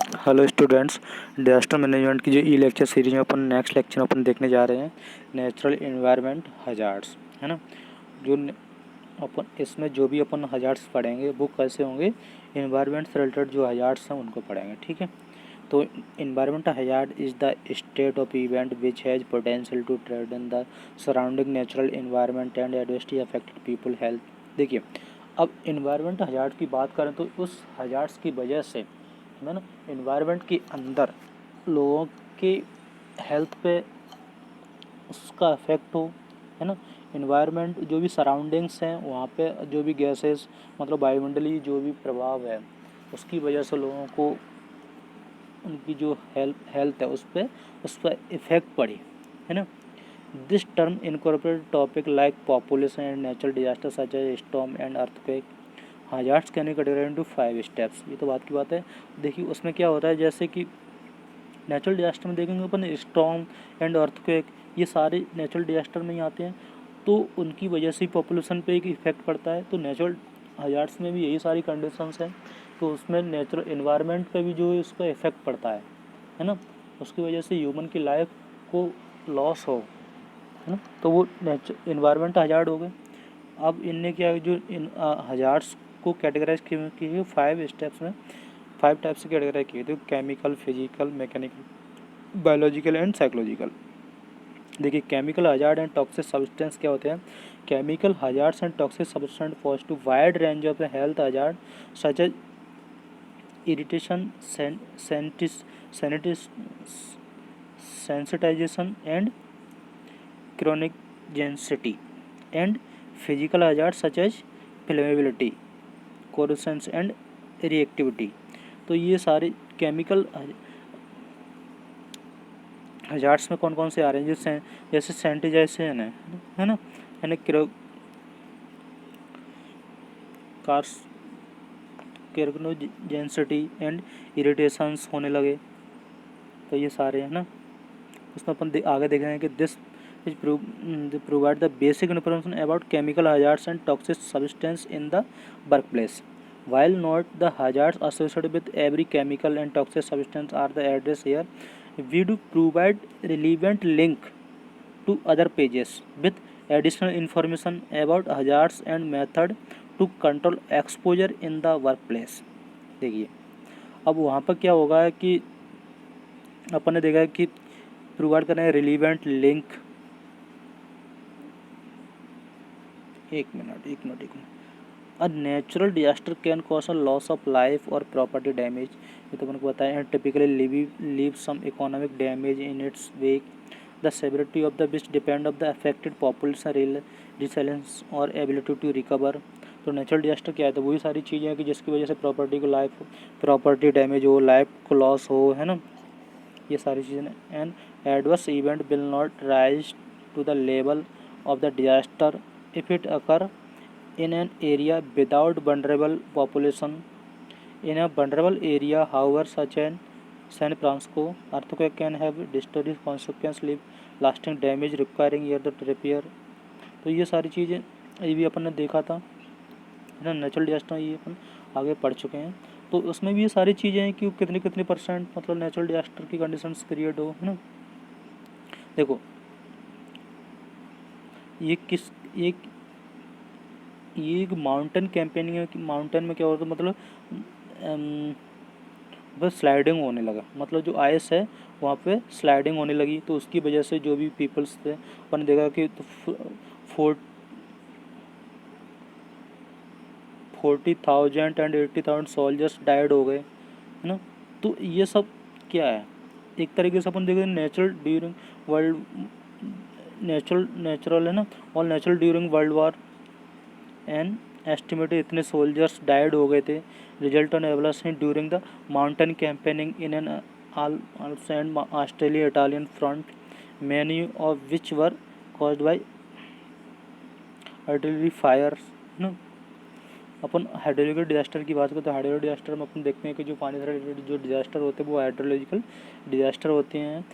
Hello students, disaster management की जो ई lecture series में अपन नेक्स्ट लेक्चर अपन देखने जा रहे हैं नेचुरल एनवायरनमेंट हजार्ड्स, है ना। जो अपन इसमें जो भी अपन हजार्ड्स पढ़ेंगे वो कैसे होंगे, एनवायरनमेंट से रिलेटेड जो हजार्ड्स हैं उनको पढ़ेंगे, ठीक है। तो environment hazard is the state of event which has potential to threaten the surrounding natural environment and adversely affected people health. देखिए, अब एनवायरनमेंट हजार्ड की बात करें तो उस हजार्ड्स की वजह से है ना एनवायरनमेंट के अंदर लोगों की हेल्थ पे उसका इफेक्ट हो, है ना। एनवायरनमेंट जो भी सराउंडिंग्स हैं वहाँ पे जो भी गैसेस मतलब वायुमंडलीय जो भी प्रभाव है उसकी वजह से लोगों को उनकी जो हेल्थ है उस पर इफेक्ट पड़ी, है ना। This term incorporate topic like population and natural disaster such as storm and earthquake hazards can be categorized into 5 steps. ये तो बात की बात है। देखिए उसमें क्या होता है, जैसे कि नेचुरल डिजास्टर में देखेंगे अपन स्टॉर्म एंड अर्थक्वेक, ये सारे नेचुरल डिजास्टर में ही आते हैं, तो उनकी वजह से पॉपुलेशन पे एक इफेक्ट पड़ता है। तो नेचुरल हजार्ड्स में भी यही सारी कंडीशंस हैं, तो उसमें नेचुरल इन्वायरमेंट पे भी जो है उसका इफेक्ट पड़ता है ना। उसकी वजह से ह्यूमन की लाइफ को लॉस हो, है ना, तो वो इन्वायरमेंट हजार्ड हो गए। अब इनने क्या जो इन हजार्ड्स को कैटेगराइज किए 5 स्टेप्स में 5 टाइप से कैटेगराइज किए थे, chemical, physical, mechanical, biological and psychological. देखिए chemical hazard and toxic substance क्या होते हैं। Chemical hazards and toxic substance falls to wide range of health hazard such as irritation, sensitization and chronic density and physical hazards such as flammability, corrosion and reactivity। तो ये सारे chemical hazards में कौन कौन से आ रहे हैं, जैसे सैनिटाइजेशन है ना, यानी कार्सिनोजेनिसिटी एंड इरिटेशंस होने लगे, तो ये सारे है ना। उसमें अपन आगे देख रहे हैं कि this is provide the basic information about chemical hazards and toxic substance in the work place. While not the hazards associated with every chemical and toxic substance are the address here, we do provide relevant link to other pages with additional information about hazards and method to control exposure in the workplace। देखिए अब वहाँ पर क्या होगा कि अपन ने देखा कि प्रोवाइड करना है रिलीवेंट लिंक। एक मिनट। A natural disaster can cause a loss of life और प्रॉपर्टी डैमेज, ये तो अपन को बताया है। Typically leave some economic damage in its wake. The severity of the which depend of the affected population resilience और एबिलिटी टू रिकवर। तो natural disaster क्या है, तो वही सारी चीज़ें हैं कि जिसकी वजह से प्रॉपर्टी डैमेज हो, लाइफ को लॉस हो, है ना, ये सारी चीज़ें। And adverse event will not rise to the level of the disaster if it occur in an area without vulnerable population. In a vulnerable area, however, such as San Francisco, earthquake can have destructive consequences, leave lasting damage requiring years to repair। तो ये सारी चीज़ें ये भी अपन ने देखा था, है ना। नेचुरल डिजास्टर ये अपन आगे पढ़ चुके हैं, तो उसमें भी ये सारी चीज़ें हैं कि कितने परसेंट मतलब नेचुरल डिजास्टर की कंडीशंस क्रिएट हो, है ना। देखो ये एक माउंटेन कैंपेनिंग है कि माउंटेन में क्या होता है, मतलब बस स्लाइडिंग होने लगा, मतलब जो आइस है वहाँ पे स्लाइडिंग होने लगी, तो उसकी वजह से जो भी पीपल्स थे अपन ने देखा कि 40,000 एंड 80,000 सोल्जर्स डाइड हो गए, है ना। तो ये सब क्या है, एक तरीके से अपन देखें नेचुरल है ना, और natural during World War an estimated इतने सोल्जर्स डाइड हो गए थे, result on avalanche during the mountain campaigning in an Alps and Austria Italian front, many of which were caused by artillery fire ना। अपन हाइड्रोलॉजिकल डिजास्टर की बात करें तो हाइड्रोलॉजिकल डिजास्टर में अपन देखते हैं कि जो पानी से रिलेटेड जो डिजास्टर होते हैं वो हाइड्रोलॉजिकल डिजास्टर होते हैं।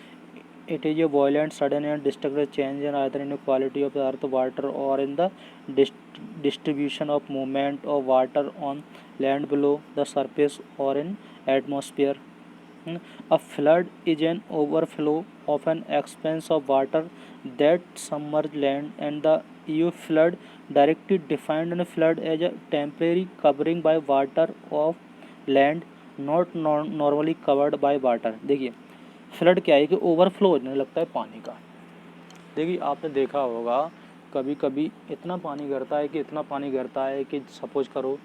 It is a violent, sudden and destructive change in either in the quality of the earth water or in the distribution of movement of water on land below the surface or in atmosphere। A flood is an overflow of an expanse of water that submerges land, and the EU flood directive defined a flood as a temporary covering by water of land not normally covered by water। देखिए flood क्या है कि overflow होने लगता है पानी का। देखिए आपने देखा होगा कभी कभी इतना पानी गिरता है कि सपोज करो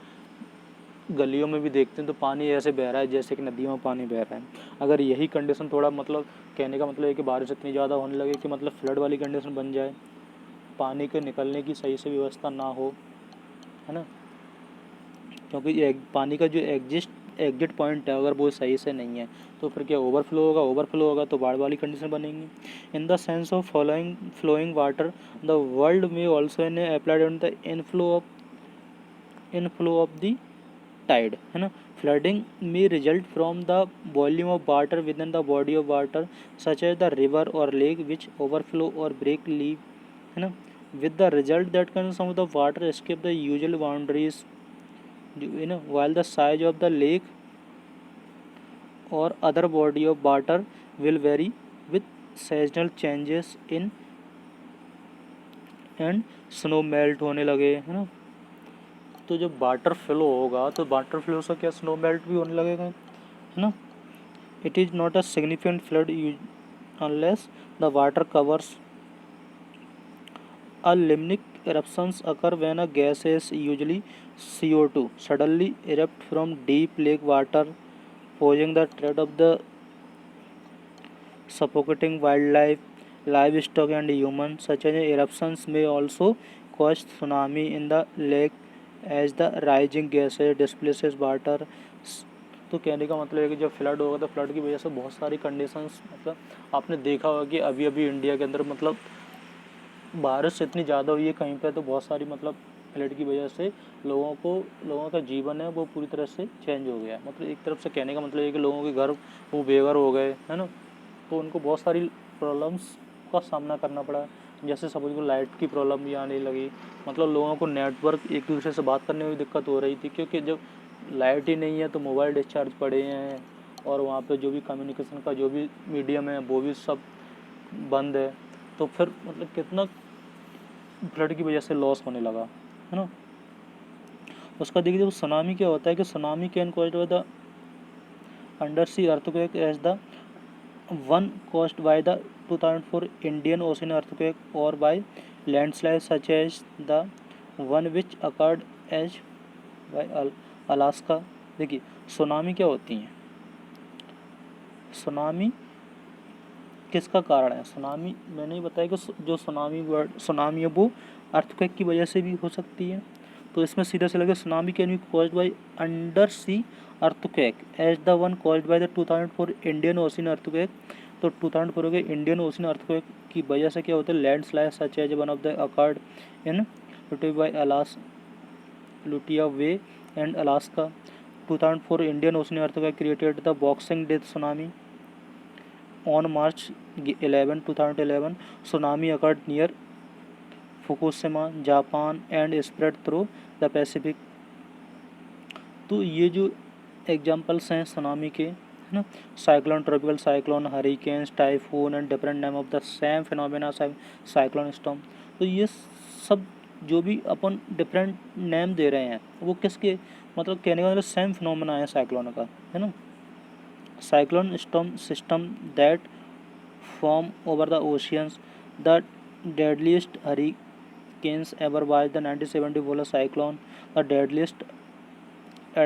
गलियों में भी देखते हैं तो पानी ऐसे बह रहा है जैसे कि नदियों में पानी बह रहा है। अगर यही कंडीशन थोड़ा मतलब कहने का मतलब है कि बारिश इतनी ज़्यादा होने लगे कि मतलब फ्लड वाली कंडीशन बन जाए, पानी के निकलने की सही से व्यवस्था ना हो, है ना, क्योंकि पानी का जो एग्जिट पॉइंट है अगर वो सही से नहीं है तो फिर क्या ओवरफ्लो होगा तो बाढ़ वाली कंडीशन बनेंगी। In the sense of flowing water the world में also in applied on the inflow of the tide, है ना। फ्लडिंग में result from the volume of water within the body of water such as the river और lake which overflow और break leave, है ना, with the result that can some of the water escape the usual boundaries, you know, while the size of the lake or other body of water will vary with seasonal changes in and snow melt होने लगे, है ना। तो जब water flow होगा तो water flow से क्या स्नो मेल्ट भी होने लगेगा, है ना। It is not a significant flood unless the water covers a limnic eruptions occur when a gas is usually CO2 suddenly erupt from deep lake water, posing the threat of the suffocating wildlife, livestock and humans. Such as eruptions may also cause tsunami in the lake as the rising gases displaces water। तो कहने का मतलब है कि जब flood होगा तो flood की वजह से बहुत सारी कंडीशंस मतलब आपने देखा होगा कि अभी अभी इंडिया के अंदर मतलब बारिश इतनी ज़्यादा हुई है कहीं पे तो बहुत सारी मतलब फ्लड की वजह से लोगों का जीवन है वो पूरी तरह से चेंज हो गया। मतलब एक तरफ से कहने का मतलब है कि लोगों के घर वो बेघर हो गए, है ना, तो उनको बहुत सारी प्रॉब्लम्स का सामना करना पड़ा। जैसे सपोज को लाइट की प्रॉब्लम भी आने लगी, मतलब लोगों को नेटवर्क एक दूसरे से बात करने में भी दिक्कत हो रही थी क्योंकि जब लाइट ही नहीं है तो मोबाइल डिस्चार्ज पड़े हैं और वहाँ पे जो भी कम्युनिकेशन का जो भी मीडियम है वो भी सब बंद है। तो फिर मतलब कितना फ्लड की वजह से लॉस होने लगा, है ना। उसका देखिए जब सुनामी क्या होता है कि tsunami can caused by the under sea earthquake as the one caused by the 2004 Indian Ocean earthquake or by landslides such as the one which occurred as by Alaska। देखिए सुनामी क्या होती है, tsunami किसका कारण है, tsunami मैंने ही बताया कि जो सुनामी है वो अर्थक्वेक की वजह से भी हो सकती है। तो इसमें सीधा से लगे tsunami can be caused by under sea earthquake as the one caused by the 2004 Indian ocean earthquake. तो 2004 के इंडियन ओशन अर्थक्वेक की वजह से क्या होता है landslide such as one of the occurred in Lituya Bay and Alaska. 2004 Indian ocean earthquake created the Boxing Day tsunami on March 11, 2011, tsunami occurred near Fukushima, Japan and spread through the Pacific। तो ये जो examples हैं tsunami के, है ना, cyclone, tropical cyclone, hurricanes, typhoon and different name of the same phenomena cyclone storm. तो ये सब जो भी अपन डिफरेंट नेम दे रहे हैं वो किसके मतलब कहने का मतलब सेम फिनोमेना है साइक्लोन का, है ना। cyclone storm system that form over the oceans, the deadliest hurricanes ever was the 1970 polar cyclone, the deadliest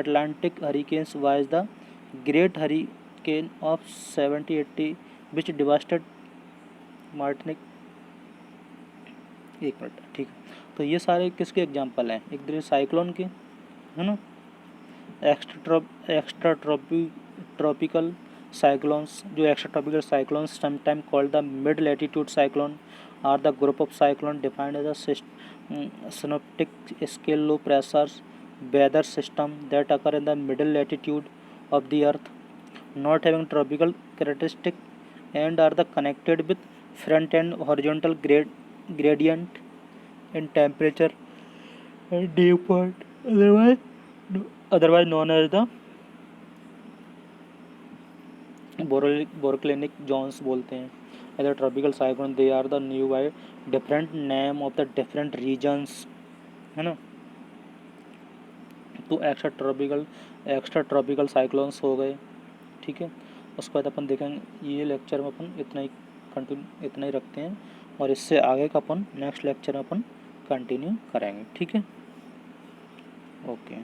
Atlantic hurricanes was the Great Hurricane of 70-80 which devastated Martinique। एक minute, ठीक है। तो ये सारे किसके एग्जाम्पल हैं, एक दूसरे साइक्लोन के, है ना। एक्स्ट्रा ट्रॉपिकल cyclones, जो extra tropical cyclones sometimes called the mid latitude cyclone are the group of cyclone defined as a synoptic scale low pressure weather system that occur in the middle latitude of the earth, not having tropical characteristic and are the connected with front and horizontal gradient in temperature and dew point, otherwise known as the baroclinic zones बोलते हैं। As tropical cyclone they are the new by different name of the different regions, है ना। तो extra tropical cyclones हो गए, ठीक है। उसके बाद अपन देखेंगे ये लेक्चर में अपन इतना ही रखते हैं, और इससे आगे का अपन नेक्स्ट लेक्चर में अपन कंटिन्यू करेंगे, ठीक है। ओके।